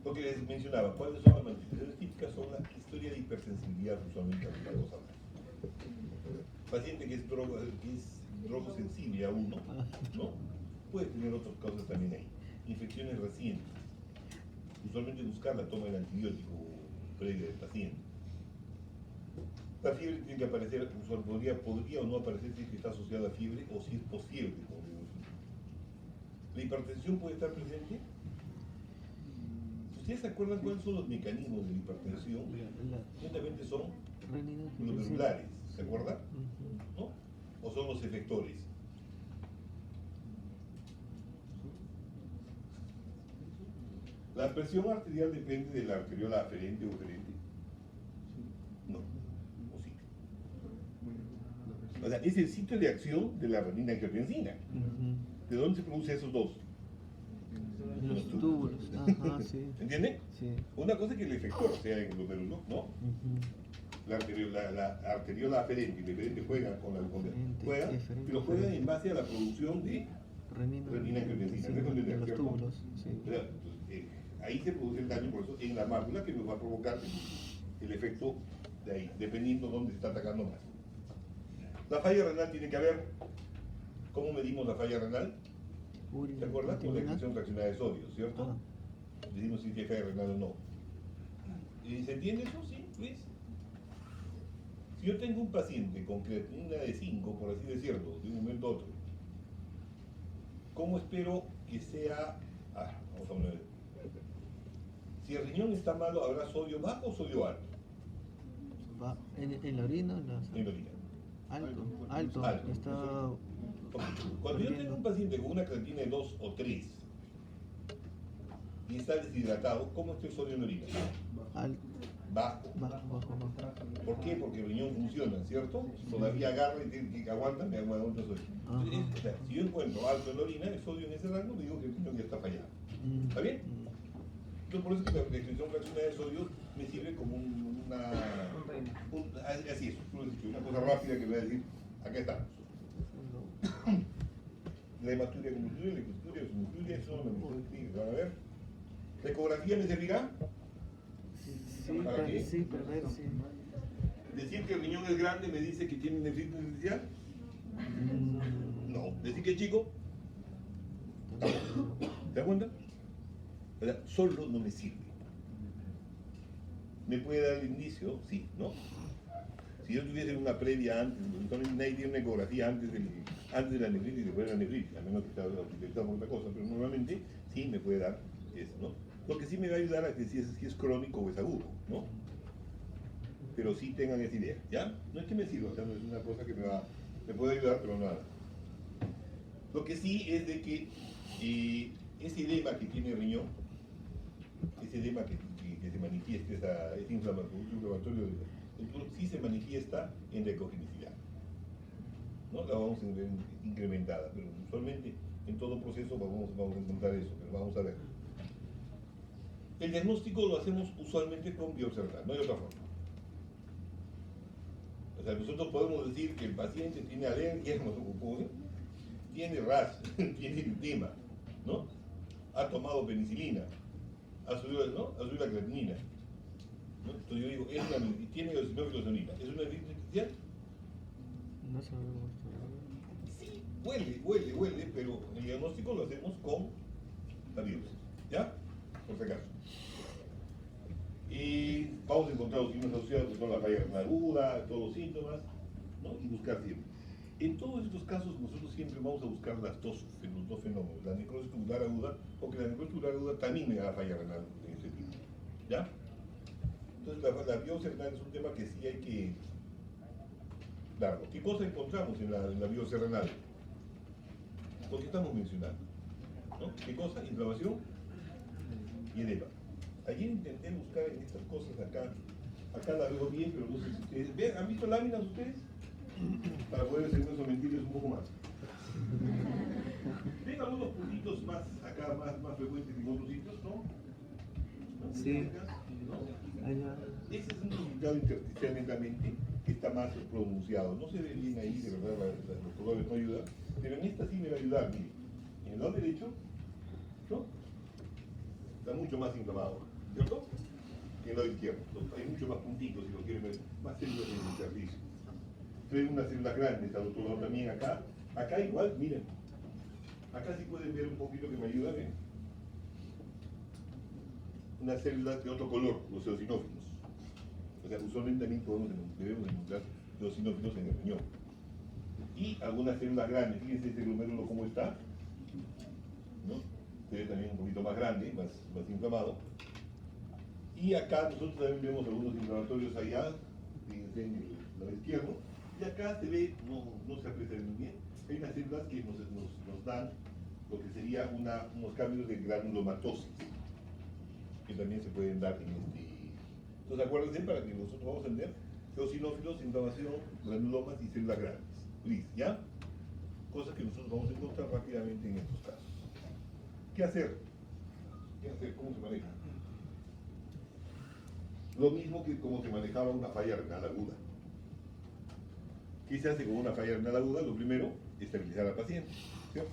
Lo que les mencionaba, ¿cuáles son las manifestaciones típicas? Son la historia de hipersensibilidad, usualmente a una cosa más. Paciente que es drogosensible aún, ¿no? Puede tener otras causas también ahí. Infecciones recientes. Usualmente buscar la toma del antibiótico previo del paciente. La fiebre tiene que aparecer, podría o no aparecer si está asociada a fiebre o si es posfiebre, como digo. La hipertensión puede estar presente. ¿Ustedes se acuerdan cuáles son los mecanismos de la hipertensión? Justamente son glomerulares, ¿se acuerdan? ¿No? ¿O son los efectores? ¿La presión arterial depende de la arteriola aferente o eferente? No, o sí. O sea, es el sitio de acción de la renina-angiotensina. ¿De dónde se producen esos dos? Los túbulos. Ajá, sí. ¿Entienden? Sí. Una cosa es que el efector sea en el glomérulo, ¿no? La arteriola aferente y la eferente juegan con la pero juegan en base a la producción de renina-angiotensina. En los túbulos, sí. Ahí se produce el daño, por eso, en la mácula, que nos va a provocar el efecto de ahí, dependiendo de dónde está atacando más. La falla renal tiene que haber. ¿Cómo medimos la falla renal? ¿Se acuerdan? Con la excreción fraccionada de sodio, ¿cierto? Decimos si hay falla renal o no. ¿Se entiende eso? Sí, Luis. Si yo tengo un paciente con creatinina de 5, por así decirlo, de un momento a otro, ¿cómo espero que sea? Vamos a ver. Si el riñón está malo, ¿habrá sodio bajo o sodio alto? ¿En la orina? En la orina. Alto. Está... Cuando yo tengo un paciente con una creatina de 2 o 3 y está deshidratado, ¿cómo está el sodio en la orina? Bajo. ¿Por qué? Porque el riñón funciona, ¿cierto? Todavía agarra y aguanta, me aguanta sodio. Entonces, o sea, si yo encuentro alto en la orina, el sodio en ese rango, digo que el riñón ya está fallado. ¿Está bien? Entonces, por eso que la excreción fraccionada de sodio me sirve como así es, una cosa rápida que voy a decir, acá estamos. La hematuria convulsiva, la episturia, la eso, la misión clínica, ¿van a ver? ¿La ecografía me servirá? ¿Para qué? Sí, para ver, sí. ¿Decir que el riñón es grande me dice que tiene nefritis intersticial? No. ¿Decir que es chico? ¿Te das cuenta? O sea, solo no me sirve. ¿Me puede dar el indicio? Sí, ¿no? Si yo tuviese una previa antes, nadie tiene una ecografía antes de la nefritis y después de la nefritis, a menos que esté hospitalizado por otra cosa, pero normalmente sí me puede dar eso, ¿no? Lo que sí me va a ayudar a que si es crónico o es agudo, ¿no? Pero sí tengan esa idea, ¿ya? No es que me sirva, o sea, no es una cosa que me puede ayudar, pero nada. Lo que sí es de que ese edema que tiene el riñón, ese edema que se manifiesta, ese inflamatorio, sí se manifiesta en la ecogenicidad, ¿no? La vamos a ver incrementada, pero usualmente en todo proceso vamos a encontrar eso, pero vamos a ver. El diagnóstico lo hacemos usualmente con biopsia renal, no hay otra forma. O sea, nosotros podemos decir que el paciente tiene alergia, tiene rash, tiene edema, ¿no? Ha tomado penicilina, ha subido la creatinina, ¿no? Entonces yo digo, tiene eosinófilos de orina, ¿es una nefritis intersticial? No sabemos. Sí, huele, pero el diagnóstico lo hacemos con la biopsia, ¿ya? Por si acaso. Y vamos a encontrar los signos asociados que son la falla renal aguda, todos los síntomas, ¿no? Y buscar siempre. En todos estos casos nosotros siempre vamos a buscar los dos fenómenos, la necrosis tubular aguda, porque la necrosis tubular aguda también me da la falla renal en ese tipo, ¿ya? Entonces la biopsia renal es un tema que sí hay que darlo. ¿Qué cosa encontramos en la biopsia renal? Lo que estamos mencionando, ¿no? ¿Qué cosa? Inflamación y edema. Ayer intenté buscar en estas cosas acá la veo bien, pero no sé si ustedes, ¿ven? ¿Han visto láminas ustedes? Para poder hacer eso mentirles un poco más. ¿Ven algunos puntitos más acá, más frecuentes en otros sitios, no? Sí. ¿No? Allá. Ese es un significado intersticial lentamente que está más pronunciado. No se ve bien ahí, de verdad, los colores no ayudan, pero en esta sí me va a ayudar, miren. En el lado derecho, ¿no? Está mucho más inflamado, ¿cierto? Que en el lado izquierdo. Hay mucho más puntitos, si lo quieren ver, más células en el intersticio. Ven unas células grandes, al otro lado también acá. Acá igual, miren. Acá sí pueden ver un poquito que me ayuda, ¿ven? Unas células de otro color, los eosinófilos. O sea, usualmente también debemos encontrar los eosinófilos en el riñón. Y algunas células grandes, fíjense este glomérulo cómo está, ¿no? Se ve también un poquito más grande, más inflamado. Y acá nosotros también vemos algunos inflamatorios allá, fíjense en el lado izquierdo. Y acá se ve, no se aprecia muy bien, hay unas células que nos dan lo que sería unos cambios de granulomatosis, que también se pueden dar en este. Entonces acuérdense para que nosotros vamos a entender eosinófilos, inflamación, granulomas y células grandes. Listo, ¿ya? Cosas que nosotros vamos a encontrar rápidamente en estos casos. ¿Qué hacer? ¿Cómo se maneja? Lo mismo que como se manejaba una falla renal aguda. ¿Qué se hace con una falla renal aguda? Lo primero, estabilizar al paciente, ¿cierto?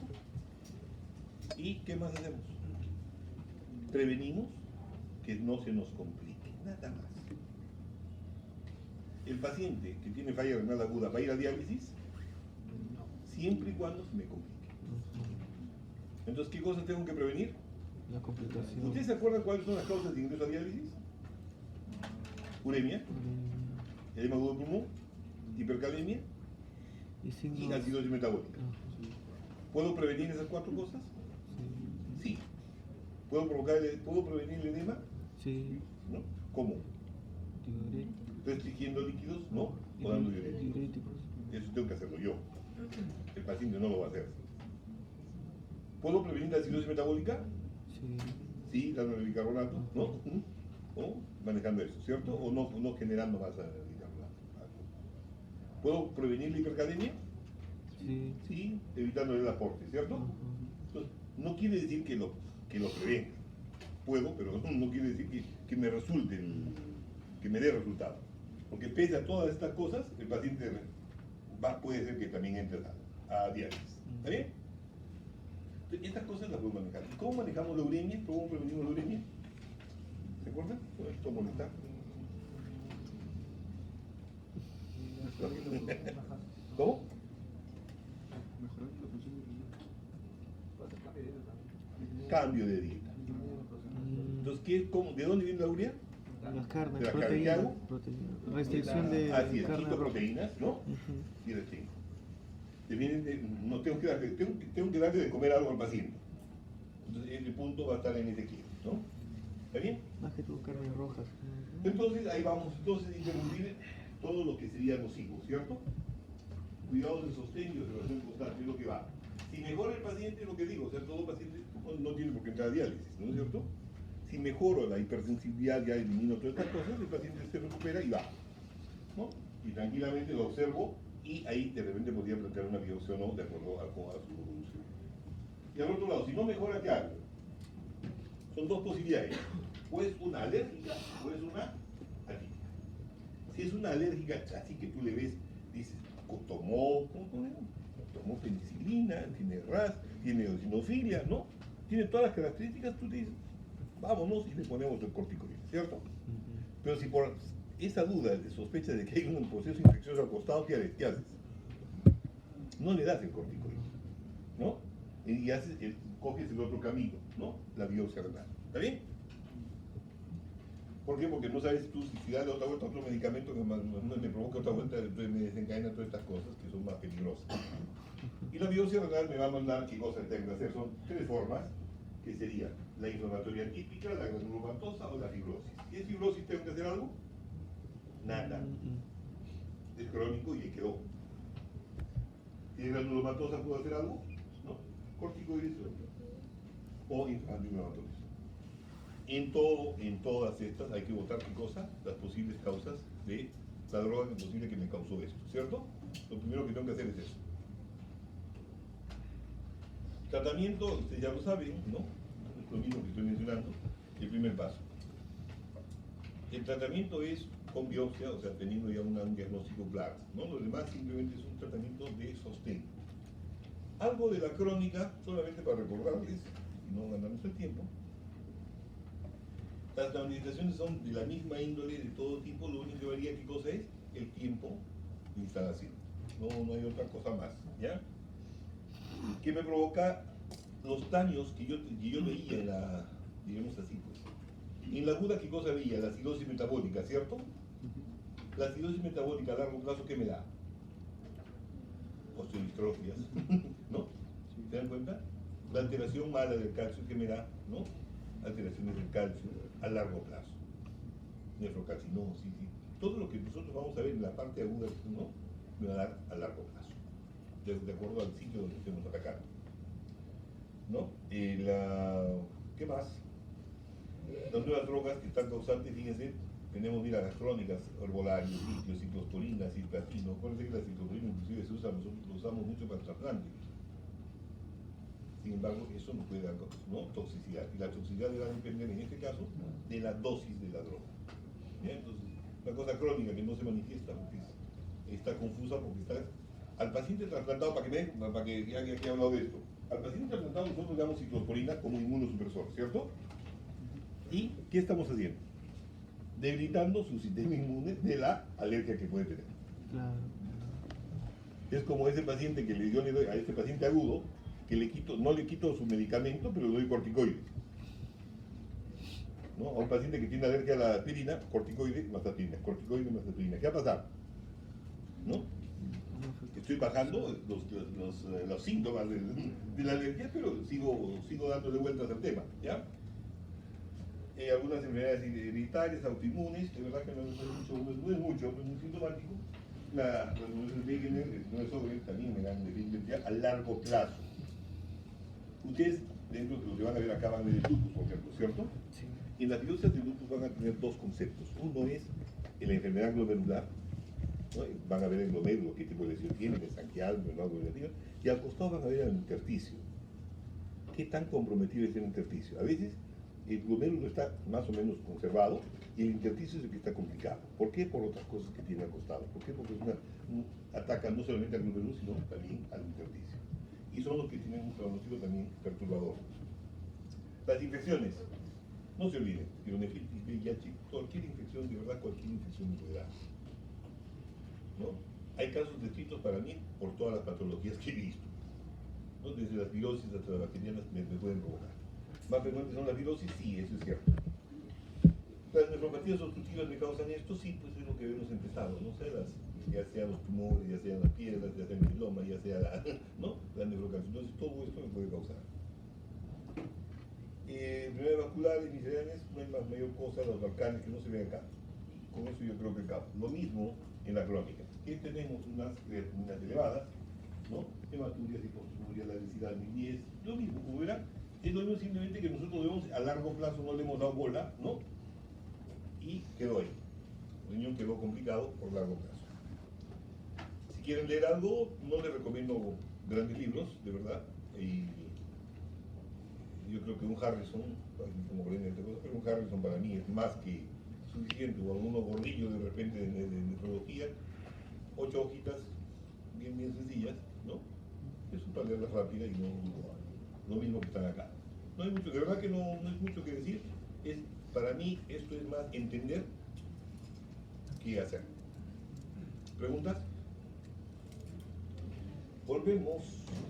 ¿Y qué más hacemos? Prevenimos que no se nos complique, nada más. El paciente que tiene falla renal aguda va a ir a diálisis siempre y cuando se me complique. Entonces, ¿qué cosas tengo que prevenir? La complicación. ¿Ustedes se acuerdan cuáles son las causas de ingreso a diálisis? Uremia, edema agudo de pulmón, hipercalemia y acidosis metabólica. ¿Puedo prevenir esas cuatro cosas? Sí. ¿Puedo prevenir el edema? Sí. ¿No? ¿Cómo? ¿Restringiendo líquidos? ¿No? ¿O dando diuréticos? Eso tengo que hacerlo yo. El paciente no lo va a hacer. ¿Puedo prevenir la acidosis metabólica? Sí. Sí, dando el bicarbonato, ¿no? O manejando eso, ¿cierto? O no generando más bicarbonato. ¿Puedo prevenir la hipercalemia? Sí. Sí, evitando el aporte, ¿cierto? Entonces, no quiere decir que lo prevenga. Puedo, pero no quiere decir que me resulte, que me dé resultado. Porque pese a todas estas cosas, el paciente puede ser que también entre a diálisis. ¿Está bien? Entonces, estas cosas las podemos manejar. ¿Y cómo manejamos la uremia? ¿Cómo prevenimos la uremia? ¿Se acuerdan? Bueno, esto molesta. ¿Cómo? Cambio de dieta. Entonces, ¿de dónde viene la urea? Las carnes, ¿De la carne? ¿Qué proteínas, hago? restricción de Así es, carne quito roja. proteínas, ¿no? Y restringo. No tengo que darle de comer algo al paciente. Entonces, el punto va a estar en ese kilo, ¿no? ¿Está bien? Más que todo carnes rojas. Entonces, ahí vamos, interrumpir todo lo que sería nocivo, ¿cierto? Cuidados de sostén y observación constante, es lo que va. Si mejora el paciente, lo que digo, o sea, todo paciente no tiene por qué entrar a diálisis, ¿no es cierto? Si mejoro la hipersensibilidad, ya elimino todas estas cosas, el paciente se recupera y va, ¿no? Y tranquilamente lo observo y ahí de repente podría plantear una biopsia o no, de acuerdo a su evolución. Y al otro lado, si no mejora, ¿qué hago? Son dos posibilidades, o es una alérgica o es una atípica. Si es una alérgica, así que tú le ves, dices, tomó penicilina, tiene RAS, tiene eosinofilia, ¿no? Tiene todas las características, tú te dices, vámonos y le ponemos el corticoide, ¿cierto? Pero si por esa duda de sospecha de que hay un proceso infeccioso al costado, ¿qué haces? No le das el corticoide. ¿no? Y coges el otro camino, ¿no? La biopsia renal. ¿Está bien? ¿Por qué? Porque no sabes tú si darle otra vuelta a otro medicamento que me provoca otra vuelta, entonces me desencadena todas estas cosas que son más peligrosas. Y la biopsia renal me va a mandar qué cosas tengo que hacer. Son tres formas, que serían la inflamatoria típica, la granulomatosa o la fibrosis. Si es fibrosis, ¿tengo que hacer algo? Nada. Es crónico y ahí quedó. Si es granulomatosa, ¿puedo hacer algo? No. Corticoides o antiinflamatorios. En todas estas hay que votar qué cosa, las posibles causas de la droga posible que me causó esto, ¿cierto? Lo primero que tengo que hacer es eso. Tratamiento, ustedes ya lo saben, ¿no? Es lo mismo que estoy mencionando, el primer paso. El tratamiento es con biopsia, o sea, teniendo ya un diagnóstico claro, ¿no? Lo demás simplemente es un tratamiento de sostén. Algo de la crónica, solamente para recordarles, y no ganarnos el tiempo. Las administraciones son de la misma índole, de todo tipo, lo único que varía qué cosa es el tiempo de instalación. No hay otra cosa más, ¿ya? Que me provoca los daños que yo veía en la, digamos así, pues. En la aguda, ¿qué cosa veía? La acidosis metabólica, ¿cierto? La acidosis metabólica a largo plazo, ¿qué me da? Osteodistrofias, ¿no? ¿Se dan cuenta? La alteración mala del calcio, ¿qué me da? ¿No? Alteraciones del calcio a largo plazo. Nefrocarcinosis, sí. Todo lo que nosotros vamos a ver en la parte aguda, ¿no? Me va a dar a largo plazo, de acuerdo al sitio donde estemos atacando, ¿no? ¿Qué más? Las nuevas drogas que están causantes, fíjense, tenemos, mira, las crónicas, herbolarios, litios, ciclosporina, cisplatino. Acuérdense que la ciclosporina inclusive se usa, nosotros lo usamos mucho para el trasplante. Sin embargo, eso no puede dar, ¿no? Toxicidad. Y la toxicidad va a depender, en este caso, de la dosis de la droga. ¿Bien? Entonces, una cosa crónica que no se manifiesta, porque está confusa, porque está... Al paciente trasplantado, para que ya he hablado de esto, al paciente trasplantado nosotros le damos ciclosporina como inmunosupresor, ¿cierto? ¿Y qué estamos haciendo? Debilitando su sistema inmune de la alergia que puede tener. Claro. Es como ese paciente que yo le doy a este paciente agudo, que no le quito su medicamento, pero le doy corticoides. ¿No? A un paciente que tiene alergia a la aspirina, corticoide más aspirina, corticoide más aspirina. ¿Qué va a pasar? ¿No? Estoy bajando los síntomas de la alergia, pero sigo dándole vueltas al tema, ¿ya? Algunas enfermedades hereditarias, autoinmunes, de verdad que no es muy sintomático. La revolución de Wegener, no es sobre, también me dan definitivamente a largo plazo. Ustedes, dentro de lo que van a ver acá, van a ver el lupus, por ejemplo, ¿cierto? Sí. En las biopsias de lupus van a tener dos conceptos. Uno es la enfermedad glomerular, ¿no? Van a ver el glomérulo, qué tipo de lesión tiene, el estanquial, glomerular, glomerulativa, y al costado van a ver el intersticio. ¿Qué tan comprometido es el intersticio? A veces el glomérulo está más o menos conservado y el intersticio es el que está complicado. ¿Por qué? Por otras cosas que tiene al costado. ¿Por qué? Porque ataca no solamente al glomérulo, sino también al intersticio. Y son los que tienen un pronóstico también perturbador. Las infecciones. No se olviden, pielonefritis, VIH, cualquier infección, de verdad, cualquier infección me puede dar, ¿no? Hay casos descritos para mí por todas las patologías que he visto, ¿no? Desde las virosis hasta las bacterianas me pueden provocar. ¿Más frecuentes son las virosis? Sí, eso es cierto. ¿Las nefropatías obstructivas me causan esto? Sí, pues es lo que hemos empezado, ¿no? O sea, ya sean los tumores, ya sean las piedras, ya sea el mieloma, ya sea ¿no? La nefrocarcinosis, todo esto me puede causar. Enfermedades vasculares, misceláneas, no hay mayor cosa, los balcanes que no se ven acá. Con eso yo creo que acabo. Lo mismo en la crónica. Que tenemos unas creatininas elevadas, ¿no? Hematurias, hipoxurias, la densidad 1010, lo mismo, como verán, es lo mismo simplemente que nosotros vemos a largo plazo no le hemos dado bola, ¿no? Y quedó ahí. El riñón quedó complicado por largo plazo. Si quieren leer algo, no les recomiendo grandes libros, de verdad. Y yo creo que un Harrison, como creen esta cosa, pero un Harrison para mí es más que suficiente, o algunos gordillos de repente de nefrología, 8 hojitas bien sencillas, ¿no? Eso para leerlas rápida y no lo mismo que están acá. No hay mucho, de verdad que no es mucho que decir, para mí esto es más entender qué hacer. ¿Preguntas? Volvemos.